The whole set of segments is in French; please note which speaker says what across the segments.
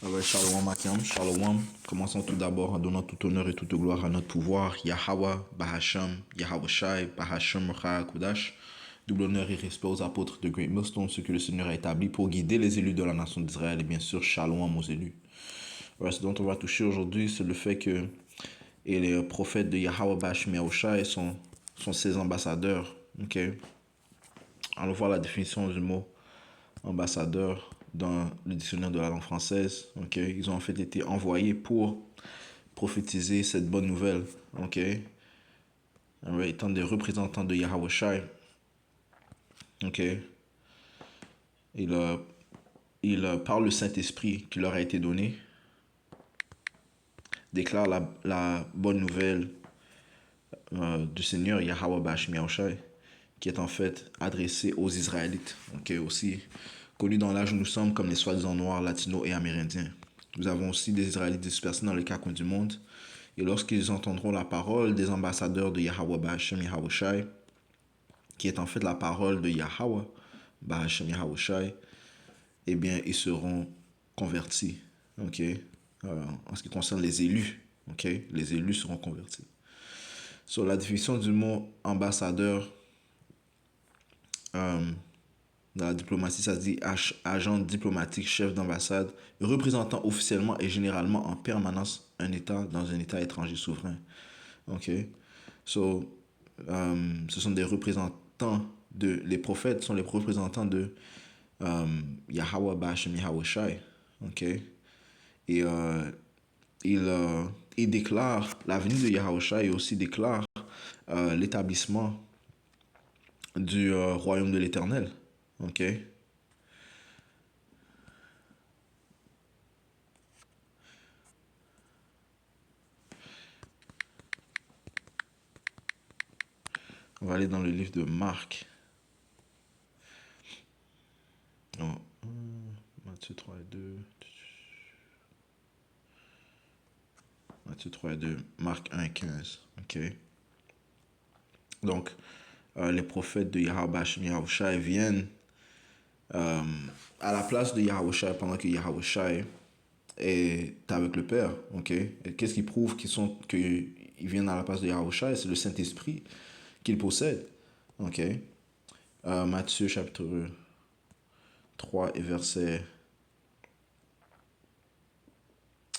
Speaker 1: Shalom Akim, Shalom. Commençons tout d'abord en donnant tout honneur et toute gloire à notre pouvoir, Yahweh, Bahasham, Yahweh Shai, Bahasham, Kudash. Double honneur et respect aux apôtres de Great Millstone, ceux que le Seigneur a établis pour guider les élus de la nation d'Israël et bien sûr Shalom aux élus. Ce dont on va toucher aujourd'hui, c'est le fait que les prophètes de Yahweh Bahasham Yahushai sont ses ambassadeurs. Okay? Allons voir la définition du mot ambassadeur dans le dictionnaire de la langue française. Okay? Ils ont en fait été envoyés pour prophétiser cette bonne nouvelle. Okay? Étant des représentants de Yahweh Shai. Okay? Par le Saint-Esprit qui leur a été donné, déclarent la bonne nouvelle du Seigneur Yahweh Bahasham Yahushai, qui est en fait adressée aux Israélites, okay? Aussi connus dans l'âge où nous sommes comme les soi-disant noirs, latinos et amérindiens. Nous avons aussi des Israélites dispersés dans les quatre coins du monde. Et lorsqu'ils entendront la parole des ambassadeurs de Yahweh Bahasham Yahushai, qui est en fait la parole de Yahweh Bahasham Yahushai, eh bien, ils seront convertis. Okay? En ce qui concerne les élus, okay? Les élus seront convertis. Sur la définition du mot ambassadeur, dans la diplomatie, ça se dit agent diplomatique, chef d'ambassade, représentant officiellement et généralement en permanence un État dans un État étranger souverain. Okay? Ce sont des représentants les prophètes sont les représentants de Yahweh Bahasham Yahushai. Okay? Et il déclare la venue de Yahushai et aussi déclare l'établissement du royaume de l'Éternel. Okay? On va aller dans le livre de Marc. Oh. Matthieu 3 et 2. Matthieu 3 et 2. Marc 1 et 15. Okay? Donc, les prophètes de Yahweh Bahasham Yahushai viennent à la place de Yahushai pendant que Yahushai est avec le Père. Okay? Et qu'est-ce qui prouve qu'ils viennent à la place de Yahushai? C'est le Saint-Esprit qu'ils possèdent. Okay? Matthieu chapitre 3 et verset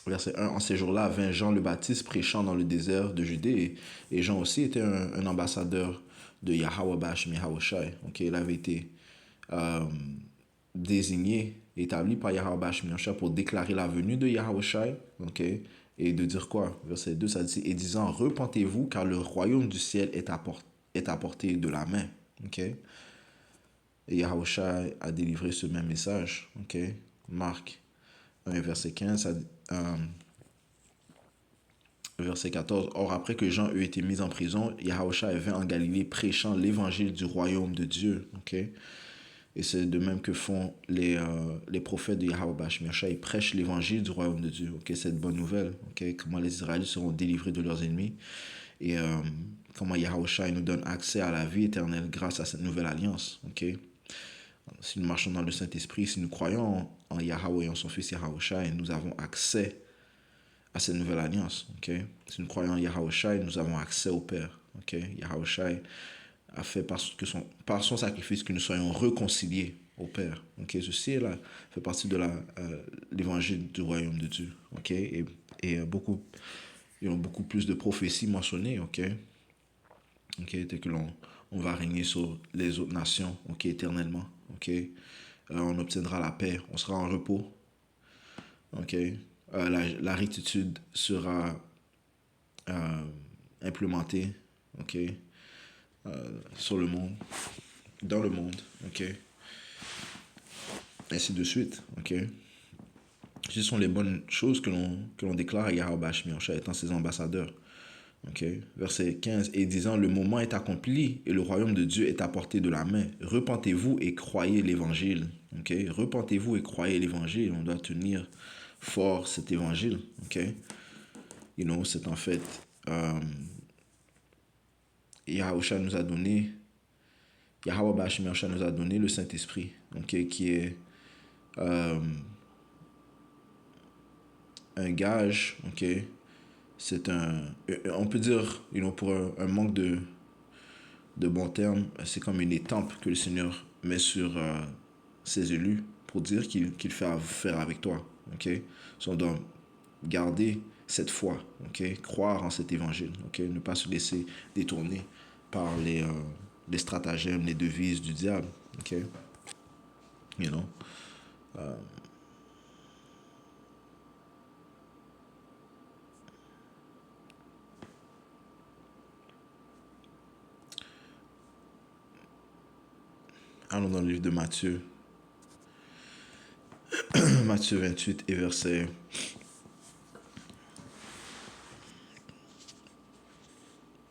Speaker 1: 1. En ces jours-là vint Jean le Baptiste prêchant dans le désert de Judée. Et Jean aussi était un ambassadeur de Yahweh Bahasham Yahushai. Okay? Il avait été désigné, établi par Yahweh Bahasham Yahushai pour déclarer la venue de Yahushai. Okay? Et de dire quoi? Verset 2, ça dit, et disant, repentez-vous car le royaume du ciel est à portée de la main. Okay? Et Yahushai a délivré ce même message. Okay? Marc 1, verset 15, verset 14. Or, après que Jean eut été mis en prison, Yahushai vint en Galilée prêchant l'évangile du royaume de Dieu. Okay? Et c'est de même que font les prophètes de Yahweh Bahasham Yahushai. Ils prêchent l'évangile du royaume de Dieu. Okay? Cette bonne nouvelle. Okay? Comment les Israélites seront délivrés de leurs ennemis. Et comment Yahushai nous donne accès à la vie éternelle grâce à cette nouvelle alliance. Okay? Si nous marchons dans le Saint-Esprit, si nous croyons en Yahweh et en son Fils Yahushai, nous avons accès à cette nouvelle alliance. Okay? Si nous croyons en Yahushai, nous avons accès au Père. Okay? Yahushai a fait par son sacrifice que nous soyons réconciliés au Père. Okay? Ceci là fait partie de l'évangile du royaume de Dieu. Okay? Et il y a beaucoup plus de prophéties mentionnées. Okay? Okay? Dès que on va régner sur les autres nations, okay? Éternellement. Okay? On obtiendra la paix, on sera en repos. Okay? La rectitude sera implémentée, okay? Sur le monde, dans le monde, okay? Ainsi de suite, okay? Ce sont les bonnes choses que l'on déclare à Yahweh Bahasham Yahushai étant ses ambassadeurs. Okay? Verset 15, et disant, le moment est accompli et le royaume de Dieu est à portée de la main. Repentez-vous et croyez l'évangile. Okay? Repentez-vous et croyez l'évangile. On doit tenir fort cet évangile. Okay? C'est en fait, Yahweh nous a donné, Yahweh Bahasham Yahushai nous a donné le Saint-Esprit, okay? Qui est un gage, ok? C'est on peut dire, pour un manque de bons termes, c'est comme une étampe que le Seigneur met sur ses élus pour dire qu'il fait affaire avec toi, ok? So, on doit garder cette foi, ok? Croire en cet évangile, ok? Ne pas se laisser détourner par les stratagèmes, les devises du diable, ok? You know? Allons dans le livre de Matthieu, Matthieu 28 et verset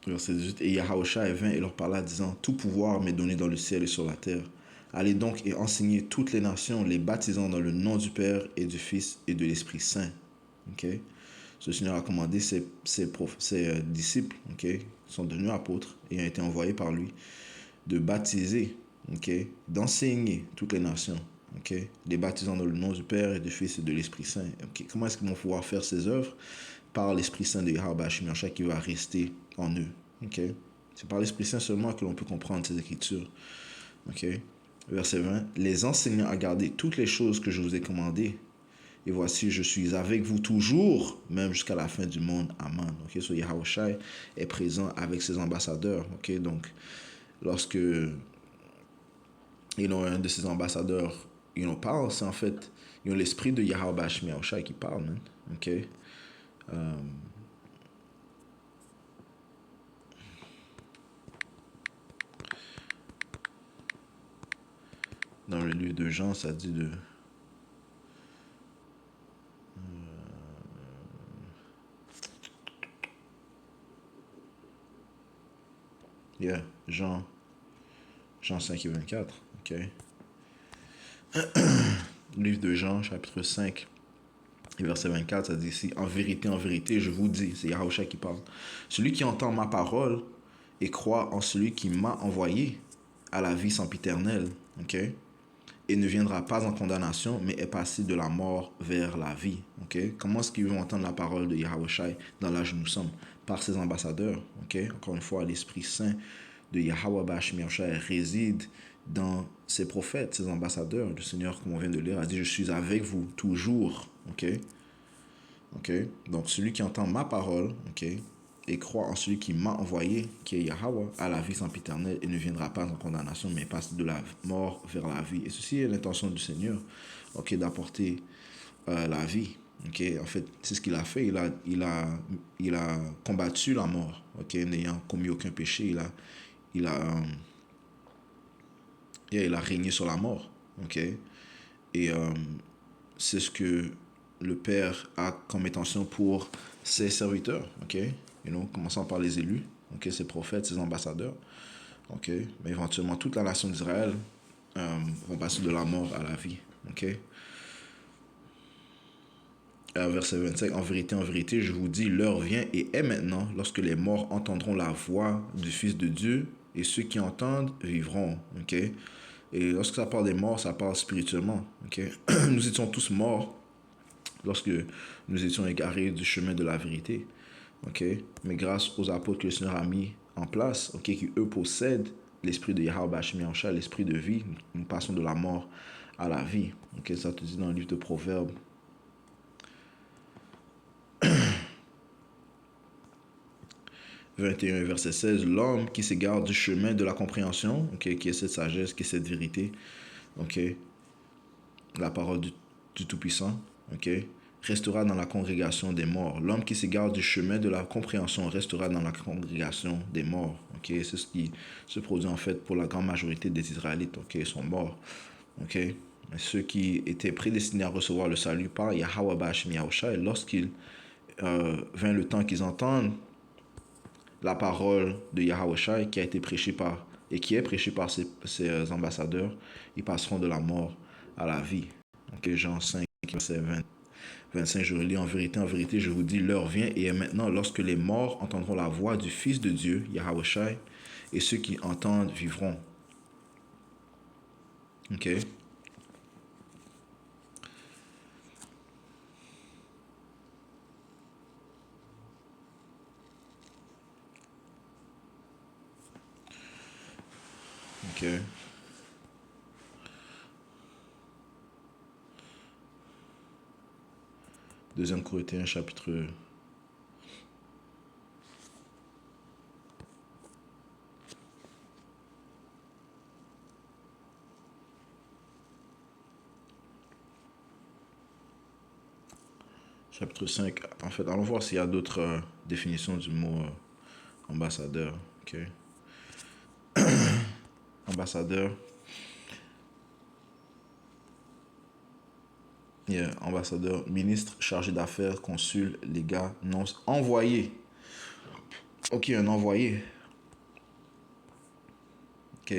Speaker 1: 18. Et Yahushua vint et leur parla, disant, tout pouvoir m'est donné dans le ciel et sur la terre. Allez donc et enseignez toutes les nations, les baptisant dans le nom du Père et du Fils et de l'Esprit Saint. Ok? Ce Seigneur a commandé ses disciples, ok, qui sont devenus apôtres et ont été envoyés par lui, de baptiser, ok, d'enseigner toutes les nations, ok, les baptisant dans le nom du Père et du Fils et de l'Esprit Saint. Okay? Comment est-ce qu'ils vont pouvoir faire ces œuvres? Par l'Esprit Saint de Yahweh Shemiyacha qui va rester en eux. Ok? C'est par l'Esprit Saint seulement que l'on peut comprendre ces Écritures. Ok? Verset 20. Les enseignants à garder toutes les choses que je vous ai commandées. Et voici, je suis avec vous toujours, même jusqu'à la fin du monde. Amen. Ok? So Yahushua est présent avec ses ambassadeurs. Ok? Donc, lorsque un de ses ambassadeurs parle, c'est en fait l'esprit de Yahweh Shemiyacha qui parle. Man. Ok? Dans le livre de Jean, ça dit de... Yeah, Jean 5 et 24. Ok. Livre de Jean, chapitre 5 et verset 24, ça dit ici, en vérité, je vous dis, c'est Yahushua qui parle, celui qui entend ma parole et croit en celui qui m'a envoyé a la vie sempiternelle, ok, et ne viendra pas en condamnation, mais est passé de la mort vers la vie, ok. Comment est-ce qu'ils vont entendre la parole de Yahushua dans l'âge où nous sommes? Par ses ambassadeurs, ok. Encore une fois, l'Esprit Saint de Yahweh Bashmiachai réside dans ses prophètes, ses ambassadeurs. Le Seigneur, comme on vient de lire, a dit, je suis avec vous toujours. Ok? Ok? Donc, celui qui entend ma parole, ok, et croit en celui qui m'a envoyé, qui est Yahweh, a la vie sempiternelle et ne viendra pas en condamnation, mais passe de la mort vers la vie. Et ceci est l'intention du Seigneur, ok, d'apporter la vie. Ok, en fait, c'est ce qu'il a fait. Il a combattu la mort, ok, n'ayant commis aucun péché. Il a, il a régné sur la mort, ok. Et c'est ce que le Père a comme intention pour ses serviteurs, ok. Commençant par les élus, ok, ses prophètes, ses ambassadeurs, ok. Mais éventuellement toute la nation d'Israël vont passer de la mort à la vie, ok. Verset 25, en vérité, je vous dis, l'heure vient et est maintenant lorsque les morts entendront la voix du Fils de Dieu et ceux qui entendent vivront. Ok? Et lorsque ça parle des morts, ça parle spirituellement. Ok? Nous étions tous morts lorsque nous étions égarés du chemin de la vérité. Ok? Mais grâce aux apôtres que le Seigneur a mis en place, ok, qui eux possèdent l'esprit de Yahweh Shemiyacha, l'esprit de vie, nous passons de la mort à la vie. Ok? Ça te dit dans le livre de Proverbes. 21, verset 16, l'homme qui s'égare du chemin de la compréhension, okay, qui est cette sagesse, qui est cette vérité, okay, la parole du Tout-Puissant, okay, restera dans la congrégation des morts. L'homme qui s'égare du chemin de la compréhension restera dans la congrégation des morts. Okay. C'est ce qui se produit en fait pour la grande majorité des Israélites. Okay. Ils sont morts. Okay. Ceux qui étaient prédestinés à recevoir le salut par Yahweh Bashim Yahushua, et lorsqu'il vint le temps qu'ils entendent la parole de Yahushua qui a été prêchée par et qui est prêchée par ses ambassadeurs, ils passeront de la mort à la vie. Donc Jean 5, verset 25, je relis, en vérité, je vous dis, l'heure vient et est maintenant lorsque les morts entendront la voix du Fils de Dieu, Yahushua, et ceux qui entendent vivront. Ok. Ok. Deuxième Corinthiens, chapitre 5. En fait, allons voir s'il y a d'autres définitions du mot ambassadeur. Ok. Ambassadeur. Yeah, ambassadeur, ministre, chargé d'affaires, consul, légat, nonce, envoyé. Ok, un envoyé. Ok.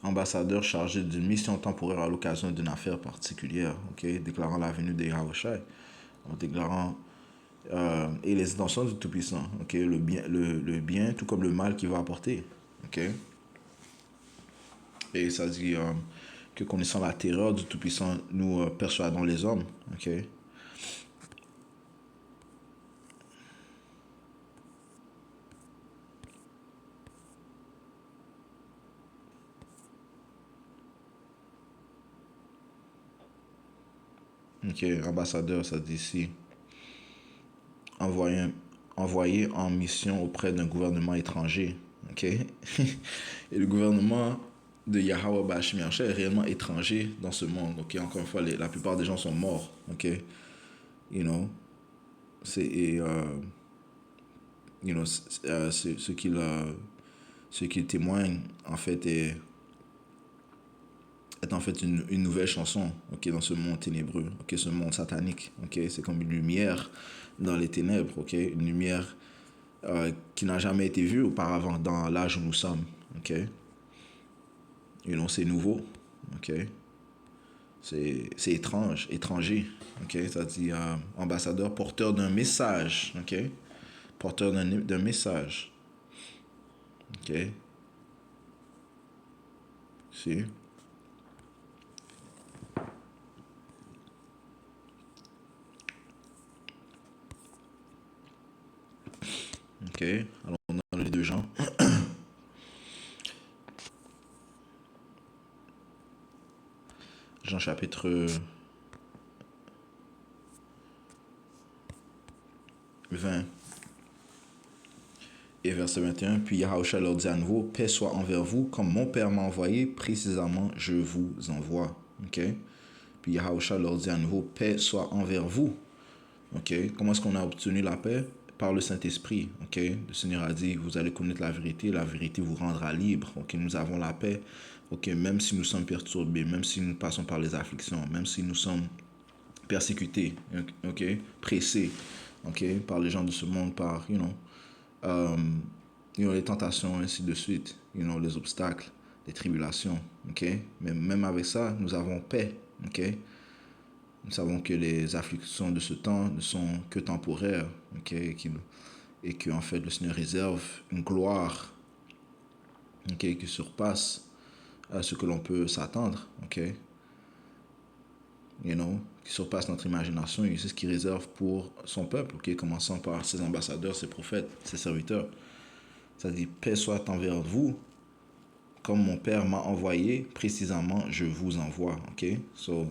Speaker 1: Ambassadeur chargé d'une mission temporaire à l'occasion d'une affaire particulière. Ok. Déclarant la venue de Yahushua. En déclarant et les intentions du Tout-Puissant. Ok. Le bien, tout comme le mal qu'il va apporter. Ok. Et ça dit que connaissant la terreur du Tout-Puissant, nous persuadons les hommes. Ok. Ok, ambassadeur, ça dit ici, envoyé, envoyé en mission auprès d'un gouvernement étranger. Ok. Et le gouvernement de Yahweh Bashim Yahshua est réellement étranger dans ce monde. Ok, encore une fois, la plupart des gens sont morts. Ok, you know, c'est you know, ce qu'il témoigne en fait est en fait une nouvelle chanson, ok, dans ce monde ténébreux, ok, ce monde satanique, ok, c'est comme une lumière dans les ténèbres, ok, une lumière qui n'a jamais été vue auparavant dans l'âge où nous sommes, ok, et non, c'est nouveau, ok, c'est étrange, étranger, ok, ça dit ambassadeur, porteur d'un message, ok, porteur d'un message, ok, si, ok, alors on a les deux gens. Jean chapitre 20 et verset 21. Puis Yahushua leur dit à nouveau, paix soit envers vous, comme mon Père m'a envoyé, précisément je vous envoie. Ok. Puis Yahushua leur dit à nouveau, paix soit envers vous. Ok. Comment est-ce qu'on a obtenu la paix? Par le Saint-Esprit. Ok. Le Seigneur a dit, vous allez connaître la vérité vous rendra libre. Ok. Nous avons la paix. Ok. Même si nous sommes perturbés, même si nous passons par les afflictions, même si nous sommes persécutés, ok, pressés, ok, par les gens de ce monde, par, les tentations, ainsi de suite, les obstacles, les tribulations, ok. Mais même avec ça, nous avons paix, ok. Nous savons que les afflictions de ce temps ne sont que temporaires, ok, et que en fait le Seigneur réserve une gloire, ok, qui surpasse à ce que l'on peut s'attendre, ok. Qui surpasse notre imagination, et c'est ce qu'il réserve pour son peuple, ok, commençant par ses ambassadeurs, ses prophètes, ses serviteurs. Ça dit, paix soit envers vous, comme mon Père m'a envoyé, précisément, je vous envoie, ok. So,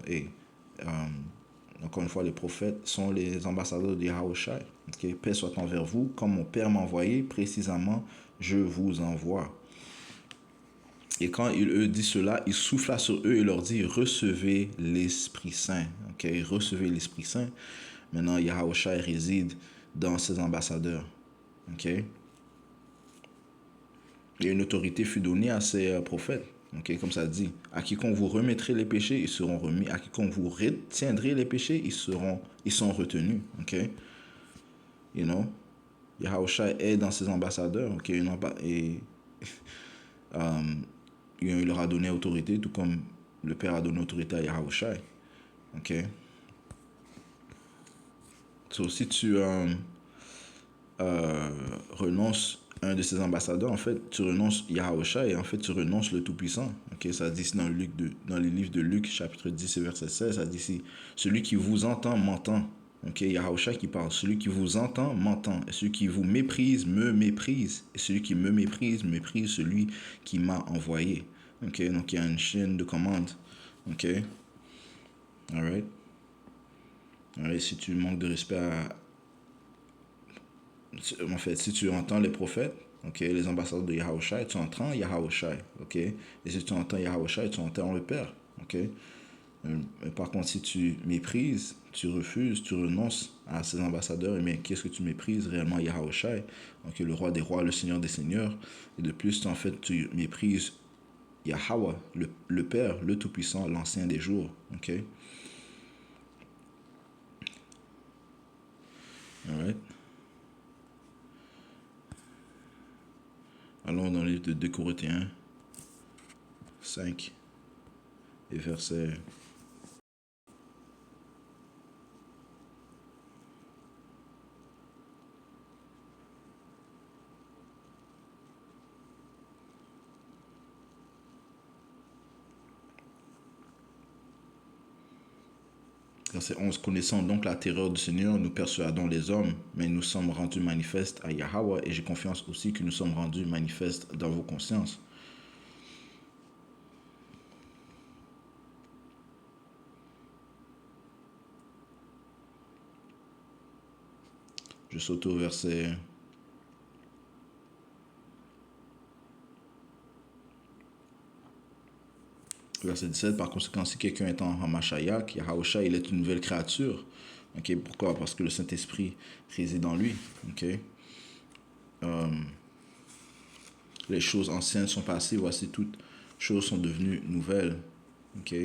Speaker 1: encore une fois, les prophètes sont les ambassadeurs de Yahushua, ok. Paix soit envers vous, comme mon Père m'a envoyé, précisément, je vous envoie. Et quand il dit cela, il souffla sur eux et leur dit, recevez l'Esprit Saint. Ok, recevez l'Esprit Saint. Maintenant, Yahushua réside dans ses ambassadeurs. Ok. Et une autorité fut donnée à ces prophètes. Ok, comme ça dit, à quiconque vous remettrez les péchés, ils seront remis. À quiconque vous retiendrez les péchés, ils sont retenus. Ok. You know, Yahushua est dans ses ambassadeurs. Ok, et il leur a donné autorité, tout comme le Père a donné autorité à Yahushua. Ok. So, si tu renonces un de ses ambassadeurs, en fait, tu renonces Yahushua et en fait, tu renonces le Tout-Puissant. Ok, ça dit ici dans les livres de Luc, chapitre 10 et verset 16, ça dit ici, celui qui vous entend m'entend. Ok, Yahusha qui parle. Celui qui vous entend m'entend. Et celui qui vous méprise me méprise. Et celui qui me méprise méprise celui qui m'a envoyé. Ok, donc il y a une chaîne de commandes. Ok, alright. Alright, si tu manques de respect en fait, si tu entends les prophètes, ok, les ambassadeurs de Yahusha, tu entends Yahusha, ok. Et si tu entends Yahusha, tu entends le Père, ok. Mais par contre, si tu méprises, tu refuses, tu renonces à ces ambassadeurs, mais qu'est-ce que tu méprises réellement Yahushua, donc le roi des rois, le seigneur des seigneurs, et de plus, en fait, tu méprises Yahweh, le Père, le Tout-Puissant, l'ancien des jours, ok? Alright. Allons dans le livre de 2 Corinthiens 5 et verset. Verset 11. Connaissant donc la terreur du Seigneur, nous persuadons les hommes, mais nous sommes rendus manifestes à Yahweh, et j'ai confiance aussi que nous sommes rendus manifestes dans vos consciences. Je saute au verset 17. Par conséquent, si quelqu'un est en Hamashayak, Yahusha, il est une nouvelle créature. Ok, pourquoi? Parce que le Saint-Esprit réside en lui. Ok. Les choses anciennes sont passées, voici toutes choses sont devenues nouvelles. Ok.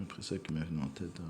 Speaker 1: Après ça qui m'est venu en tête.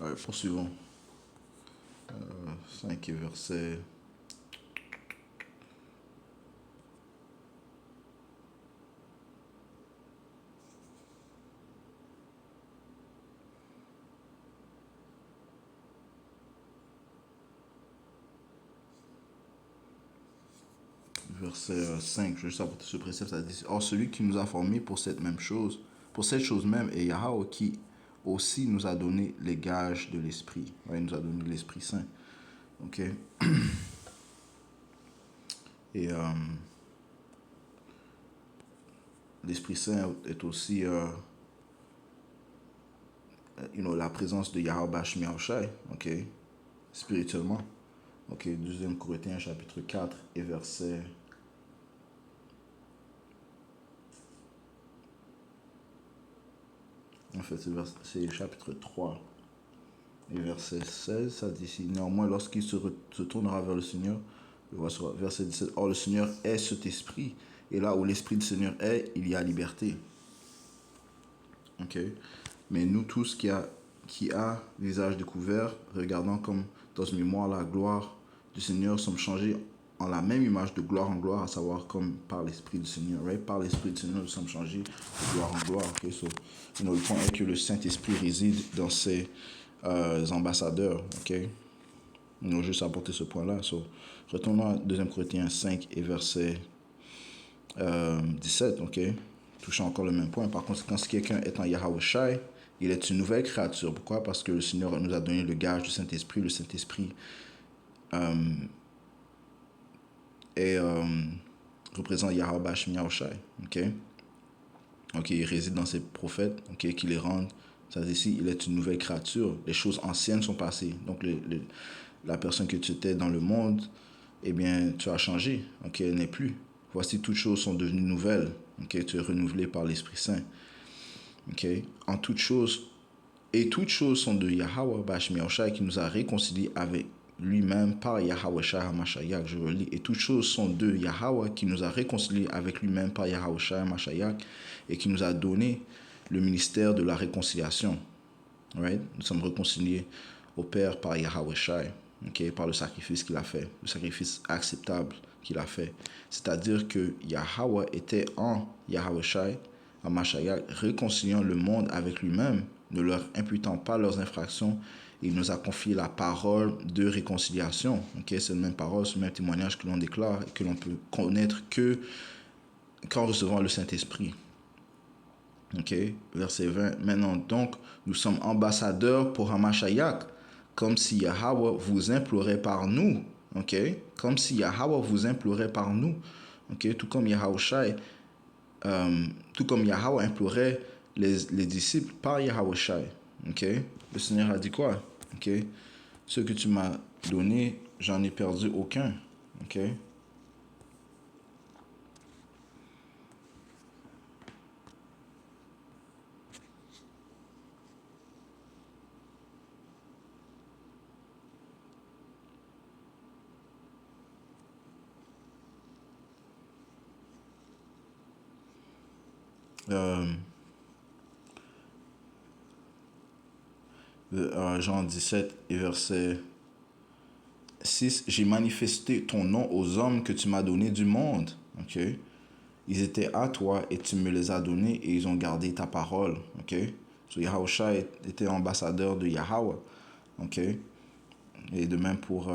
Speaker 1: Allez, poursuivons. 5 et verset. Verset 5, je vais juste apporter ce précepte, ça dit, or celui qui nous a formés pour cette même chose, pour cette chose même, est Yahweh qui aussi nous a donné les gages de l'Esprit. Ouais, il nous a donné l'Esprit Saint. Ok. Et l'Esprit Saint est aussi la présence de Yahweh Bashmi Shai, ok, spirituellement. Ok, 2 Corinthiens chapitre 4 et verset. En fait, c'est chapitre 3 et verset 16. Ça dit ici, néanmoins, lorsqu'il se tournera vers le Seigneur, verset 17, or le Seigneur est cet esprit, et là où l'esprit du Seigneur est, il y a liberté. Ok. Mais nous tous qui a visage découvert, regardant comme dans une mémoire la gloire du Seigneur, sommes changés en la même image de gloire en gloire, à savoir comme par l'Esprit du Seigneur. Right? Par l'Esprit du Seigneur, nous sommes changés de gloire en gloire. Okay? So, le point est que le Saint-Esprit réside dans ses ambassadeurs. Okay? Nous allons juste apporter ce point-là. So, retournons à 2 Corinthiens 5 et verset 17. Okay? Touchant encore le même point. Par conséquent, si quelqu'un est en Yahushua, il est une nouvelle créature. Pourquoi? Parce que le Seigneur nous a donné le gage du Saint-Esprit. Le Saint-Esprit représente Yahweh Bashmi Yahushua. Ok? Ok, il réside dans ses prophètes, ok, qui les rendent. Ça dit ici, il est une nouvelle créature. Les choses anciennes sont passées. Donc, la personne que tu étais dans le monde, eh bien, tu as changé. Ok, elle n'est plus. Voici, toutes choses sont devenues nouvelles. Ok, tu es renouvelé par l'Esprit Saint. Ok, en toutes choses, et toutes choses sont de Yahweh Bashmi Yahushai qui nous a réconciliés avec lui-même par Yahweh Shai HaMashayak. Je relis. Et toutes choses sont de Yahweh qui nous a réconciliés avec lui-même par Yahweh Shai HaMashayak et qui nous a donné le ministère de la réconciliation. Right? Nous sommes réconciliés au Père par Yahweh Shai, okay? Par le sacrifice qu'il a fait, le sacrifice acceptable qu'il a fait. C'est-à-dire que Yahweh était en Yahweh Shai, en Mashayak, réconciliant le monde avec lui-même, ne leur imputant pas leurs infractions. Il nous a confié la parole de réconciliation. Okay? C'est la même parole, ce même témoignage que l'on déclare et que l'on peut connaître que qu'en recevant le Saint-Esprit. Ok, verset 20. Maintenant, donc, nous sommes ambassadeurs pour Hamashayak, comme si Yahweh vous implorait par nous. Ok, comme si Yahweh vous implorait par nous. Ok, tout comme Yahushai, tout comme Yahweh implorait les disciples par Yahushai. Ok, le Seigneur a dit quoi? Ok, ce que tu m'as donné, j'en ai perdu aucun. Ok. Euh, Jean 17 et verset 6, j'ai manifesté ton nom aux hommes que tu m'as donnés du monde. Ok. Ils étaient à toi et tu me les as donnés et ils ont gardé ta parole. Ok. So Yahushua était ambassadeur de Yahweh. Ok. Et de même pour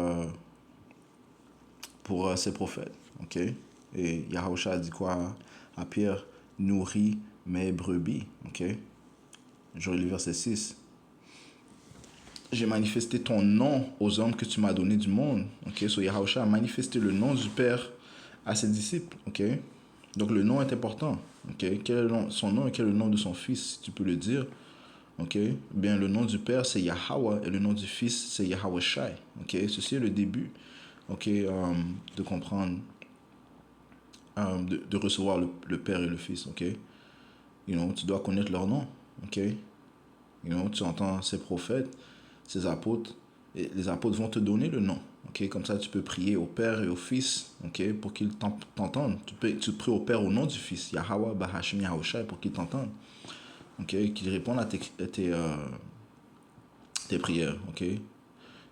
Speaker 1: ses prophètes. Ok. Et Yahushua dit quoi à Pierre? Nourris mes brebis. Ok. Je relis verset 6. J'ai manifesté ton nom aux hommes que tu m'as donné du monde. Ok, so Yahushua a manifesté le nom du Père à ses disciples. Ok, donc le nom est important. Ok, quel est son nom et quel est le nom de son fils, si tu peux le dire. Ok, bien le nom du Père c'est Yahweh et le nom du Fils c'est Yahweh Shai. Ok, ceci est le début. Ok, de comprendre, de recevoir le Père et le Fils. Ok, tu dois connaître leur nom. Ok, tu entends ces prophètes, ces apôtres, et les apôtres vont te donner le nom. Okay? Comme ça, tu peux prier au Père et au Fils, okay? Pour qu'ils t'entendent. Tu pries au Père au nom du Fils, Yahweh Bahashim Yahushai, pour qu'ils t'entendent. Okay? Qu'ils répondent à tes prières. Okay?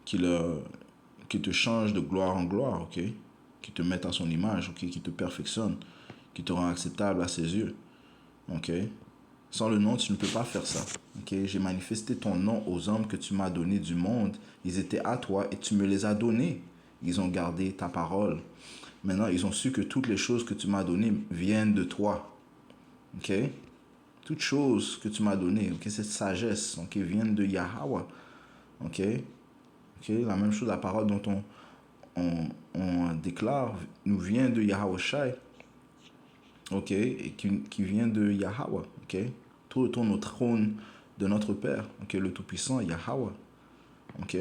Speaker 1: Qu'ils te changent de gloire en gloire. Okay? Qu'ils te mettent à son image. Okay? Qu'ils te perfectionnent. Qu'ils te rendent acceptable à ses yeux. Okay? Sans le nom, tu ne peux pas faire ça. Okay? J'ai manifesté ton nom aux hommes que tu m'as donnés du monde. Ils étaient à toi et tu me les as donnés. Ils ont gardé ta parole. Maintenant, ils ont su que toutes les choses que tu m'as données viennent de toi. Okay? Toutes choses que tu m'as données, okay? Cette sagesse, okay? Viennent de Yahweh. Okay? Okay? La même chose, la parole dont on déclare nous vient de Yahweh Shai. Ok, et qui vient de Yahweh. Ok, tout retourne au trône de notre Père, ok, le Tout-Puissant, Yahweh. Ok,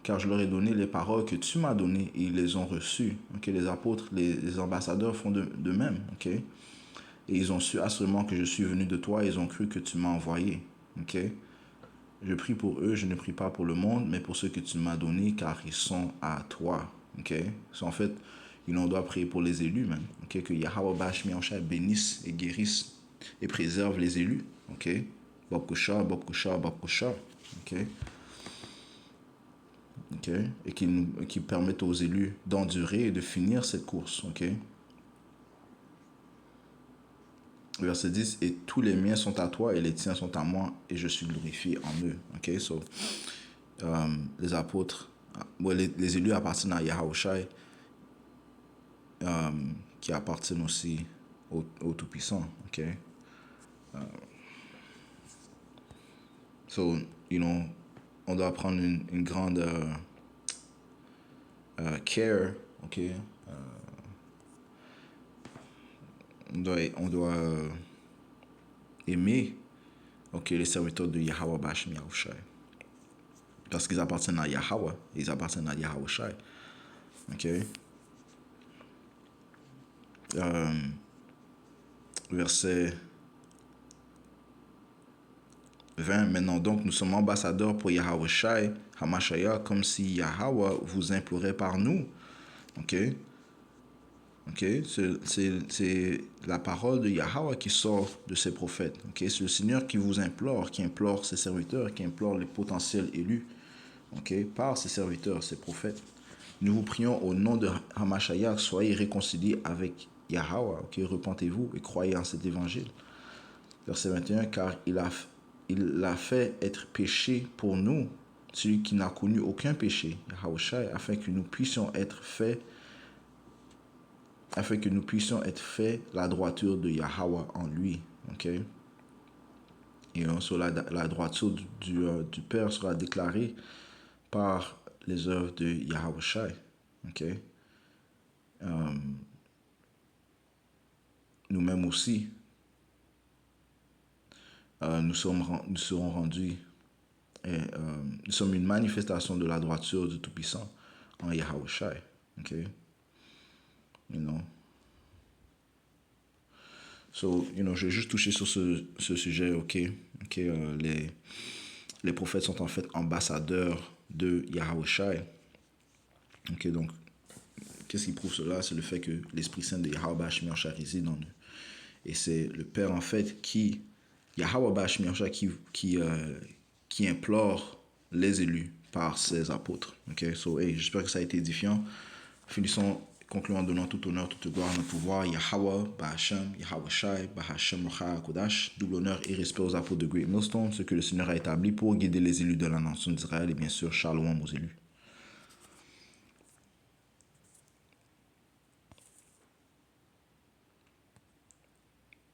Speaker 1: car je leur ai donné les paroles que tu m'as données et ils les ont reçues. Ok, les apôtres, les ambassadeurs font de même. Ok, et ils ont su assurément que je suis venu de toi et ils ont cru que tu m'as envoyé. Ok, je prie pour eux, je ne prie pas pour le monde, mais pour ceux que tu m'as donnés, car ils sont à toi. Ok, en fait, on doit prier pour les élus, même. Ok, que Yahweh Bashmi Yahushua bénisse et guérisse et préserve les élus. Ok, Bob Kusha, Bob Kusha, Bob Kusha. Ok, ok, et qui permettent aux élus d'endurer et de finir cette course. Ok, verset 10, et tous les miens sont à toi et les tiens sont à moi et je suis glorifié en eux. Ok, so les apôtres, les élus appartiennent à Yahushai, qui appartiennent aussi au Tout-Puissant. Ok, so on doit prendre une grande care. Ok, on doit aimer, ok, les serviteurs de Yahweh Bashim Yahushai. Parce qu'ils appartiennent à Yahweh, ils appartiennent à Yahushai. Ok. Verset 20. Maintenant donc, nous sommes ambassadeurs pour Yahushai, Hamashaya, comme si Yahweh vous implorait par nous. Ok. Ok, c'est la parole de Yahweh qui sort de ses prophètes. Ok, c'est le Seigneur qui vous implore, qui implore ses serviteurs, qui implore les potentiels élus. Ok, par ses serviteurs, ses prophètes. Nous vous prions au nom de Hamashaya, soyez réconciliés avec Yahweh. Ok, repentez-vous et croyez en cet évangile. Verset 21, car il l'a fait être péché pour nous, celui qui n'a connu aucun péché, Yahushai, afin que nous puissions être faits la droiture de Yahweh en lui. Ok. Et sur la droiture du Père sera déclarée par les œuvres de Yahushai. Ok. Nous-mêmes aussi, nous serons rendus. Nous sommes une manifestation de la droiture du Tout-Puissant en Yahushai. Ok. You know. So, j'ai juste touché sur ce sujet, ok. Les prophètes sont en fait ambassadeurs de Yahushai. Ok, donc, qu'est-ce qui prouve cela? C'est le fait que l'Esprit Saint de Yahweh Bashim Yahushai réside en eux. Et c'est le Père, en fait, Yahweh Bashim Yahushai, qui implore les élus par ses apôtres. Ok, so, j'espère que ça a été édifiant. Finissons, concluons en donnant tout honneur, toute gloire, notre pouvoir. Yahweh, Bahashem, Yahweh Shai, Bahashem, Rocha, Kodash. Double honneur et respect aux apôtres de Great Millstone, ce que le Seigneur a établi pour guider les élus de la nation d'Israël et bien sûr, shalom aux élus.